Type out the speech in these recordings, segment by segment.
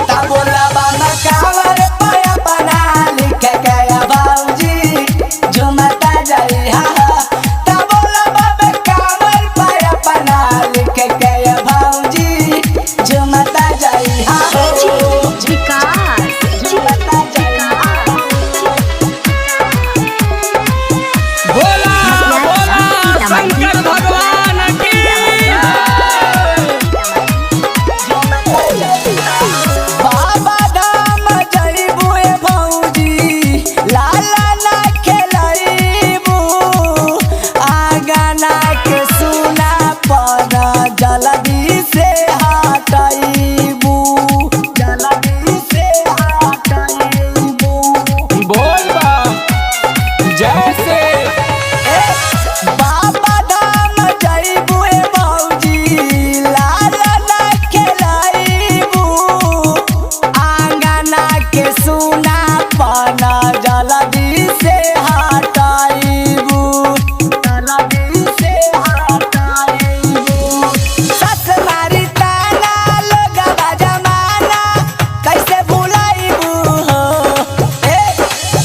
ता बोला बाबा कावर पाया बना लिख गया भौजी झुमता जाई हा ता बोला बाबा कावर पाया बना लिख गया भौजी झुमता जाई हा शंकर भगवान की बाबा धाम जइबू भौजी लाला ना खेलइबू आगाना के सुना पर जल्दी से हटइबू जल्दी से हटइबू बोल बा जैसे बाबा धाम जइबू भौजी लाला ना खेलइबू आंगना के सुना पना जल्दी से हटाइबू जल्दी से हटाइबू सस मारी ताना लोगवा जमाना कैसे भुलाइबू हो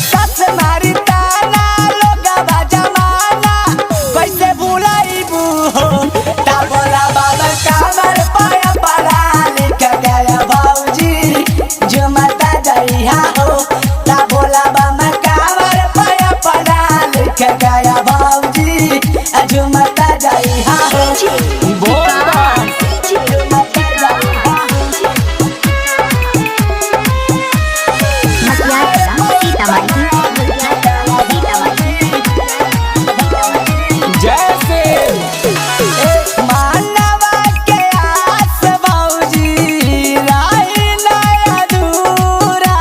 सस मारी ताना लोगवा जमाना कैसे भुलाइबू हो ता बोला बाबा कावर पाया पड़ा लिख गया भौजी झुमता जइहा हो ता बोला बाबा कावर पाया पड़ा लिख गया भौजी झुमता जइहा हो बोल बा झुमता जइहा जैसे मानवा के आस भौजी राही ना अधूरा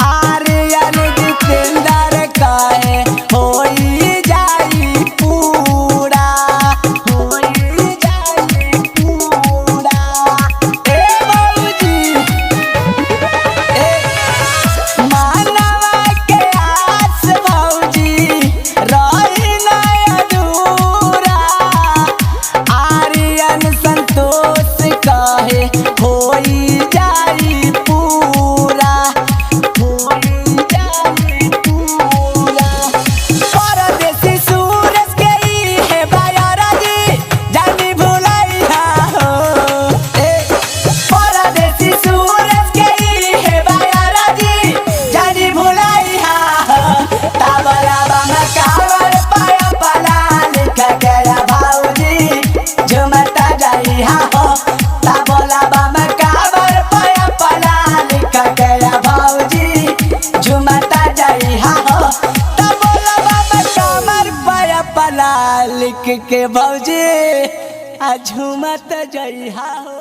आर्यन जितेंद्र कहे होई जाई पूरा होई जाई पूरा भौजी मानवा के आस भौजी रही ना अधूरा आर्यन संतोष कहे होई जाई पूरा होई जाई पूरा परदेसी सूरज के ई है बायारा जी जानी भुलाइहा हो परदेसी सूरज के ई है बायारा जी जानी भुलाइहा हो ता बोला बाबा कावर पाया पला लिख गया भौजी झुमता जाइहा हो ता बोला बाबा कावर पाया पला लिख गया भौजी झुमता जाइहा हो ता बोला बाबा कावर पाया पला लिख के भौजी झुमता जाइहा हो।